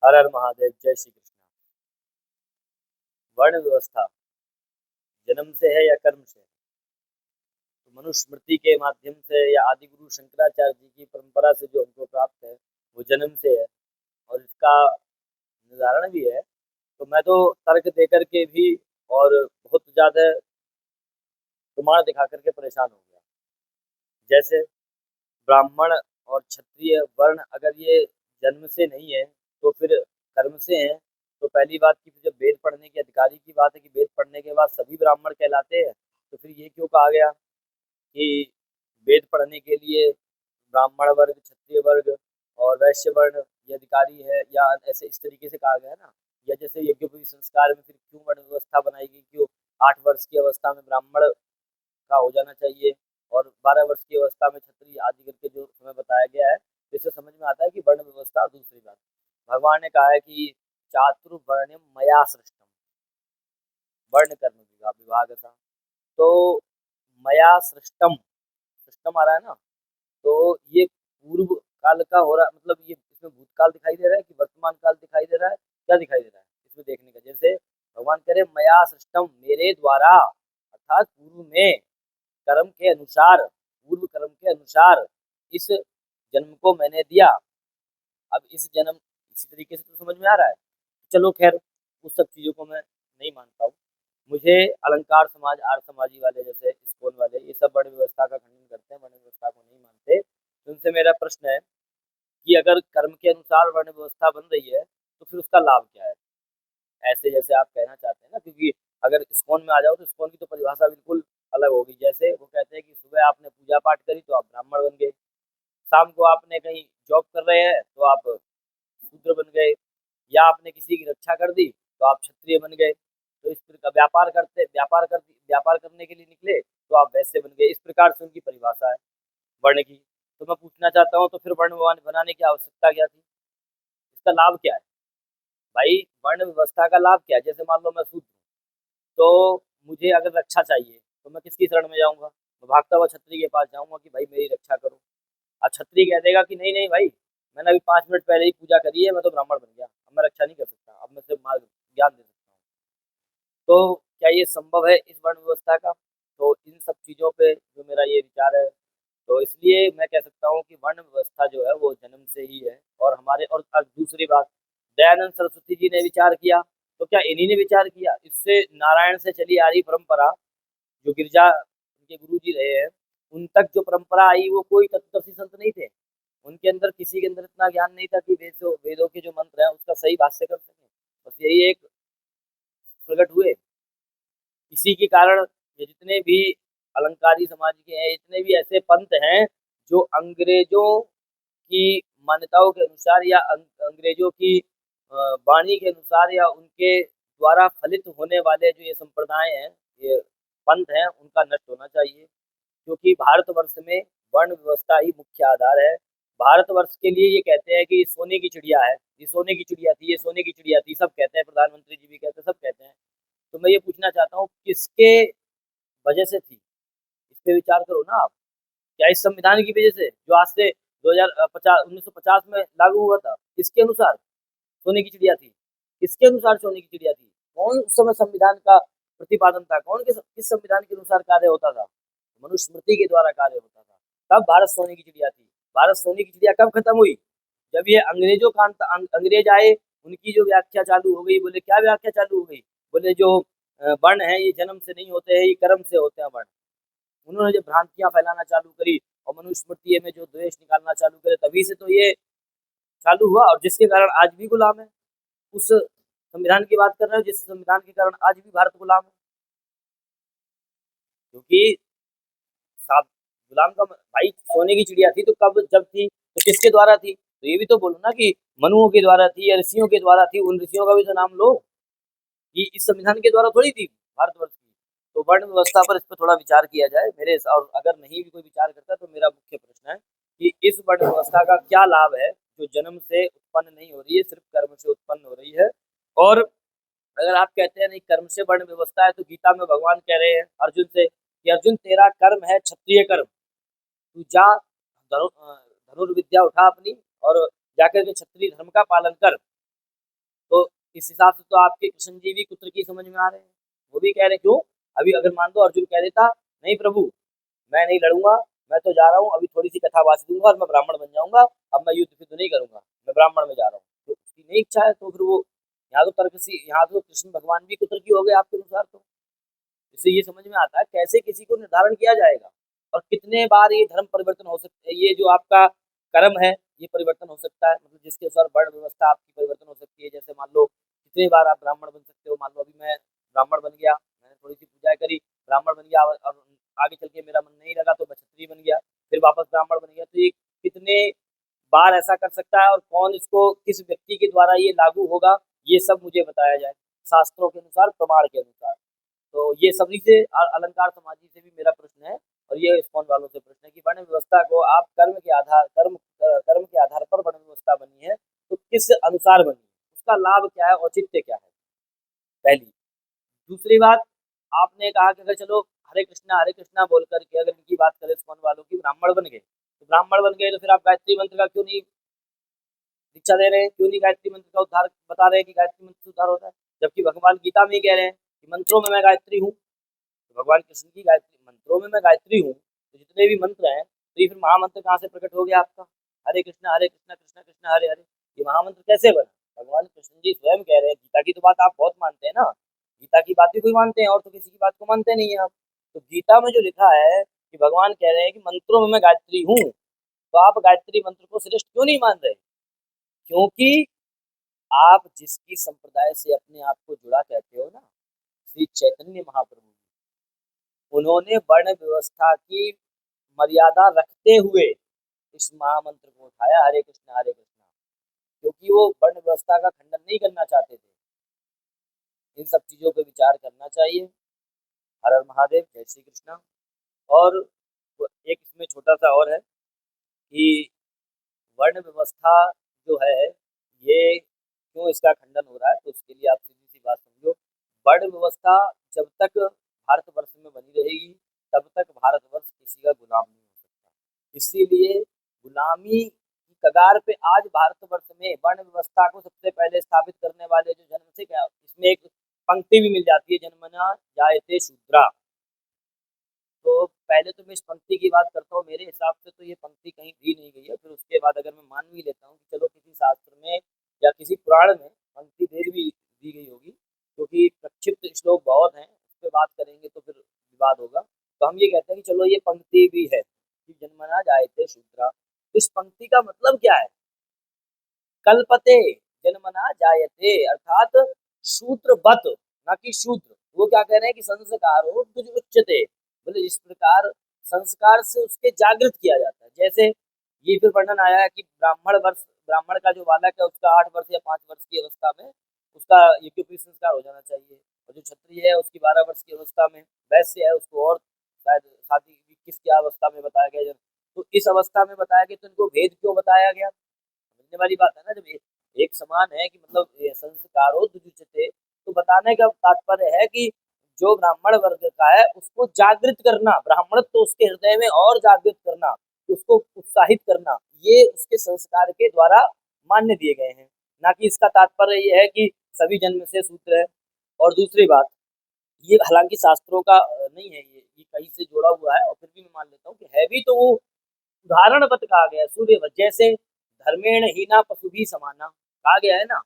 हर हर महादेव। जय श्री कृष्ण। वर्ण व्यवस्था जन्म से है या कर्म से? तो मनुस्मृति के माध्यम से या आदि गुरु शंकराचार्य जी की परंपरा से जो हमको प्राप्त है वो जन्म से है, और इसका निर्धारण भी है। तो मैं तो तर्क दे करके भी और बहुत ज्यादा प्रमाण दिखा करके परेशान हो गया। जैसे ब्राह्मण और क्षत्रिय वर्ण अगर ये जन्म से नहीं है तो फिर कर्म से हैं। तो पहली बात की जब वेद पढ़ने के अधिकारी की बात है कि वेद पढ़ने के बाद सभी ब्राह्मण कहलाते हैं, तो फिर ये क्यों कहा गया कि वेद पढ़ने के लिए ब्राह्मण वर्ग, क्षत्रिय वर्ग और वैश्य वर्ण ये अधिकारी है, या ऐसे इस तरीके से कहा गया है ना। या जैसे यज्ञोपवीत संस्कार में फिर क्यों वर्ण व्यवस्था बनाई गई, क्यों 8 वर्ष की अवस्था में ब्राह्मण का हो जाना चाहिए और 12 वर्ष की अवस्था में क्षत्रिय आदि करके जो हमें बताया गया है, तो इससे समझ में आता है कि वर्ण व्यवस्था। दूसरी बात, भगवान ने कहा है कि चातुर्वर्ण्यम मया सृष्टम, वर्ण कर्म विभाग था। तो मया सृष्टम, सृष्टम आ रहा है ना, तो ये पूर्व काल का हो रहा, मतलब ये इसमें भूतकाल दिखाई दे रहा है कि वर्तमान काल दिखाई दे रहा है, क्या दिखाई दे रहा है इसमें देखने का। जैसे भगवान कह रहे मया सृष्टम, मेरे द्वारा, अर्थात पूर्व में कर्म के अनुसार, पूर्व कर्म के अनुसार इस जन्म को मैंने दिया। अब इस जन्म, इसी तरीके से तो समझ में आ रहा है। चलो खैर, उस सब चीज़ों को मैं नहीं मानता हूँ। मुझे अलंकार समाज, आर्य समाजी वाले जैसे इस्कॉन वाले, ये सब वर्ण व्यवस्था का खंडन करते हैं, वर्ण व्यवस्था को नहीं मानते। तो उनसे मेरा प्रश्न है कि अगर कर्म के अनुसार वर्ण व्यवस्था बन रही है तो फिर उसका लाभ क्या है? ऐसे जैसे आप कहना चाहते हैं ना, क्योंकि अगर इस्कॉन में आ जाओ तो इस्कॉन की तो परिभाषा बिल्कुल अलग होगी। जैसे वो कहते हैं कि सुबह आपने पूजा पाठ करी तो आप ब्राह्मण बन गए, शाम को आपने कहीं जॉब कर रहे हैं तो आप शूद्र बन गए, या आपने किसी की रक्षा कर दी तो आप क्षत्रिय बन गए। तो इस प्रकार व्यापार करने के लिए निकले तो आप वैश्य बन गए। इस प्रकार से उनकी परिभाषा है वर्ण की। तो मैं पूछना चाहता हूँ, तो फिर वर्ण बनाने की आवश्यकता क्या थी? इसका लाभ क्या है भाई? वर्ण व्यवस्था का लाभ क्या है? जैसे मान लो मैं शूद्र हूँ, तो मुझे अगर रक्षा चाहिए तो मैं किसकी शरण में जाऊंगा? मैं भागता हुआ छत्री के पास जाऊंगा कि भाई मेरी रक्षा करो। अब छत्री कह देगा कि नहीं नहीं भाई, मैंने अभी 5 मिनट पहले ही पूजा करी है, मैं तो ब्राह्मण बन गया, अब मैं रक्षा नहीं कर सकता, अब मैं सिर्फ मार्ग ज्ञान दे सकता हूँ। तो क्या ये संभव है इस वर्ण व्यवस्था का? तो इन सब चीज़ों पे जो मेरा ये विचार है, तो इसलिए मैं कह सकता हूँ कि वर्ण व्यवस्था जो है वो जन्म से ही है। और हमारे, और अब दूसरी बात, दयानंद सरस्वती जी ने विचार किया, तो क्या इन्हीं ने विचार किया? इससे नारायण से चली आ रही परंपरा, जो गिरजा उनके गुरु जी रहे हैं, उन तक जो परंपरा आई वो कोई तत्वदर्शी संत नहीं थे। उनके अंदर, किसी के अंदर इतना ज्ञान नहीं था कि वेदों के जो मंत्र हैं उसका सही भाष्य कर सके। बस यही एक प्रकट हुए। इसी के कारण ये जितने भी अलंकारी समाज के हैं, इतने भी ऐसे पंथ हैं जो अंग्रेजों की मान्यताओं के अनुसार या अंग्रेजों की वाणी के अनुसार या उनके द्वारा फलित होने वाले जो ये संप्रदाय हैं, ये पंथ हैं, उनका नष्ट होना चाहिए। क्योंकि भारतवर्ष में वर्ण व्यवस्था ही मुख्य आधार है। भारतवर्ष के लिए ये कहते हैं कि ये सोने की चिड़िया है, ये सोने की चिड़िया थी, ये सोने की चिड़िया थी, सब कहते हैं, प्रधानमंत्री जी भी कहते हैं, सब कहते हैं। तो मैं ये पूछना चाहता हूँ, किसके वजह से थी? इस पे विचार करो ना आप। क्या इस संविधान की वजह से जो आज से 2050 1950 में लागू हुआ था, किसके अनुसार सोने की चिड़िया थी? किसके अनुसार सोने की चिड़िया थी? कौन उस समय संविधान का प्रतिपादन था? कौन किस संविधान के अनुसार कार्य होता था? मनुस्मृति के द्वारा कार्य होता था। तब भारत सोने की चिड़िया थी। भारत सोने की चिड़िया कब खत्म हुई? जब ये अंग्रेजों का अंग्रेज आए, उनकी जो व्याख्या चालू हो गई। बोले क्या व्याख्या चालू हो गई? बोले जो वर्ण है ये जन्म से नहीं होते हैं, ये कर्म से होते हैं वर्ण। उन्होंने जब भ्रांतियां फैलाना चालू करी और मनुस्मृति में जो द्वेष निकालना चालू करे, तभी से तो ये चालू हुआ, और जिसके कारण आज भी गुलाम है। उस संविधान की बात कर रहे हो जिस संविधान के कारण आज भी भारत गुलाम है। क्योंकि साहब, गुलाम का भाई सोने की चिड़िया थी तो कब, जब थी तो किसके द्वारा थी? तो ये भी तो बोलो ना कि मनुओं के द्वारा थी या ऋषियों के द्वारा थी। उन ऋषियों का भी तो नाम लो। ये इस संविधान के द्वारा थोड़ी थी भारतवर्ष की। तो वर्ण व्यवस्था पर इस पर थोड़ा विचार किया जाए मेरे, और अगर नहीं भी कोई विचार करता तो मेरा मुख्य प्रश्न है कि इस वर्ण व्यवस्था का क्या लाभ है जो जन्म से उत्पन्न नहीं हो रही है, सिर्फ कर्म से उत्पन्न हो रही है। और अगर आप कहते हैं नहीं कर्म से वर्ण व्यवस्था है, तो गीता में भगवान कह रहे हैं अर्जुन से कि अर्जुन तेरा कर्म है क्षत्रिय कर्म, तू जा धनुर्विद्या उठा अपनी और जाकर के क्षत्रिय धर्म का पालन कर। तो इस हिसाब से तो आपके कृष्ण जी भी पुत्र की समझ में आ रहे हैं। वो भी कह रहे क्यों, अभी अगर मान दो अर्जुन कह देता नहीं प्रभु मैं नहीं लड़ूंगा, मैं तो जा रहा हूँ, अभी थोड़ी सी कथावासी दूंगा और मैं ब्राह्मण बन जाऊंगा, अब मैं युद्ध फिर नहीं करूंगा, मैं ब्राह्मण में जा रहा हूँ, तो उसकी नहीं इच्छा है, तो फिर वो यहाँ तो तर्क सी, यहाँ तो कृष्ण भगवान भी पुत्र की हो गए आपके अनुसार। तो इससे ये समझ में आता है कैसे किसी को निर्धारण किया जाएगा और कितने बार ये धर्म परिवर्तन हो सकता है, ये जो आपका कर्म है ये परिवर्तन हो सकता है, मतलब जिसके अनुसार वर्ण व्यवस्था आपकी परिवर्तन हो सकती है। जैसे मान लो कितनी बार आप ब्राह्मण बन सकते हो, मान लो अभी मैं ब्राह्मण बन गया, मैंने थोड़ी सी पूजा करी, ब्राह्मण बन गया, और आगे चल के मेरा मन नहीं लगा तो मैं क्षत्रिय बन गया, फिर वापस ब्राह्मण बन गया। तो ये कितने बार ऐसा कर सकता है और कौन इसको किस व्यक्ति के द्वारा ये लागू होगा, ये सब मुझे बताया जाए शास्त्रों के अनुसार, प्रमाण के अनुसार। तो ये सभी से अलंकार समाजी से भी मेरा प्रश्न है, और ये इस्कॉन वालों से प्रश्न है कि वर्ण व्यवस्था को आप कर्म के आधार पर वर्ण व्यवस्था बनी है, तो किस अनुसार बनी है, उसका लाभ क्या है, औचित्य क्या है, पहली। दूसरी बात, आपने कहा कि अगर चलो हरे कृष्णा बोल करके अगर इनकी बात करें इस्कॉन वालों की, ब्राह्मण बन गए, तो ब्राह्मण बन गए तो फिर आप गायत्री मंत्र का क्यों नहीं दीक्षा दे रहे हैं, क्यों नहीं गायत्री मंत्र का उद्धार बता रहे हैं कि गायत्री मंत्र से उद्धार होता है, जबकि भगवान गीता में ही कह रहे हैं कि मंत्रों में मैं गायत्री हूँ। तो भगवान कृष्ण की गायत्री मंत्रों में मैं गायत्री हूँ, तो जितने भी मंत्र हैं तो ये फिर महामंत्र कहाँ से प्रकट हो गया आपका, हरे कृष्णा कृष्णा कृष्णा हरे हरे, ये महामंत्र कैसे बना। भगवान कृष्ण जी स्वयं कह रहे हैं, गीता की तो बात आप बहुत मानते हैं ना, गीता की बात भी कोई मानते हैं और तो किसी की बात को मानते नहीं है आप। तो गीता में जो लिखा है कि भगवान कह रहे हैं कि मंत्रों में मैं गायत्री हूँ, तो आप गायत्री मंत्र को श्रेष्ठ क्यों नहीं मान रहे, क्योंकि आप जिसकी संप्रदाय से अपने आप को जुड़ा कहते हो ना, श्री चैतन्य महाप्रभु, उन्होंने वर्ण व्यवस्था की मर्यादा रखते हुए इस महामंत्र को उठाया, हरे कृष्णा, क्योंकि वो वर्ण व्यवस्था का खंडन नहीं करना चाहते थे। इन सब चीजों पर विचार करना चाहिए। हर हर महादेव, जय श्री कृष्णा। और एक इसमें छोटा सा और है कि वर्ण व्यवस्था जो है ये क्यों इसका खंडन हो रहा है, तो उसके लिए आप सीधी सी बात समझो, वर्ण व्यवस्था जब तक भारतवर्ष में बनी रहेगी तब तक भारतवर्ष किसी का गुलाम नहीं हो सकता। इसीलिए गुलामी की कगार पे आज भारतवर्ष में वर्ण व्यवस्था को सबसे पहले स्थापित करने वाले जो जन्म से, क्या इसमें एक पंक्ति भी मिल जाती है, जन्मना जायते शूद्रा। तो पहले तो मैं इस पंक्ति की बात करता हूँ, मेरे हिसाब से तो ये पंक्ति कहीं दी नहीं गई है, फिर उसके बाद अगर मैं मान भी लेता हूँ कि चलो किसी शास्त्र में या किसी पुराण में पंक्ति दे भी दी गई होगी, क्योंकि प्रक्षिप्त श्लोक बहुत हैं, उस पर बात करेंगे तो फिर विवाद होगा। तो हम ये कहते हैं कि चलो ये पंक्ति भी है कि जन्मना जायते शूद्रा। इस पंक्ति का मतलब क्या है, कल्पते जन्मना जायते, अर्थात शूद्रवत, ना कि शूद्र। वो क्या कह रहे हैं कि संस्कारो तुझ उच्चते, बोले इस प्रकार संस्कार से उसके जागृत किया जाता है। जैसे ये फिर वर्णन आया है कि ब्राह्मण का जो बालक है उसका 8 वर्ष या 5 वर्ष की अवस्था में उसका यज्ञोपवीत संस्कार हो जाना चाहिए, और जो क्षत्रिय है उसकी 12 वर्ष की अवस्था में, वैश्य है उसको और शायद शादी 21 की अवस्था में बताया गया। तो इस अवस्था में बताया गया, तो इनको भेद क्यों बताया गया, समझने वाली बात है ना। जब एक समान है कि मतलब ये संस्कारो दुजुचते, तो बताने का तात्पर्य है कि जो ब्राह्मण वर्ग का है उसको जागृत करना, ब्राह्मण तो उसके हृदय में और जागृत करना, उसको उत्साहित करना, ये उसके संस्कार के द्वारा मान्य दिए गए हैं, ना कि इसका तात्पर्य ये है कि सभी जन्म से सूत्र है। और दूसरी बात, ये हालांकि शास्त्रों का नहीं है, ये कहीं से जोड़ा हुआ है, और फिर भी मैं मान लेता हूँ कि है भी, तो वो उदाहरण बत कहा गया है, सूर्य जैसे धर्मेण हीना पशु भी समाना, कहा गया है ना,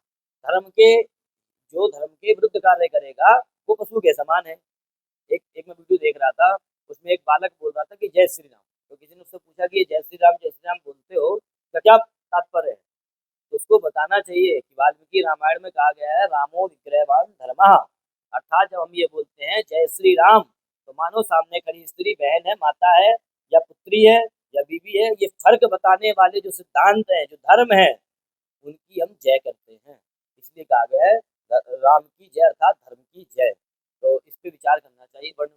धर्म के जो धर्म के विरुद्ध कार्य करेगा वो पशु के समान है। एक मैं वीडियो देख रहा था, उसमें एक बालक बोल रहा था कि जय श्री राम, तो किसी ने उससे पूछा कि जय श्री राम बोलते हो तो क्या तात्पर्य है, तो उसको बताना चाहिए कि वाल्मीकि रामायण में कहा गया है रामो विग्रहवान धर्मः, अर्थात जब हम ये बोलते हैं जय श्री राम, तो मानो सामने खड़ी स्त्री बहन है, माता है, या पुत्री है, या बीवी है, ये फर्क बताने वाले जो सिद्धांत है, जो धर्म है, उनकी हम जय करते हैं। इसलिए कहा गया है राम की जय, अर्थात धर्म की जय। तो इस पे विचार करना चाहिए। वर्ण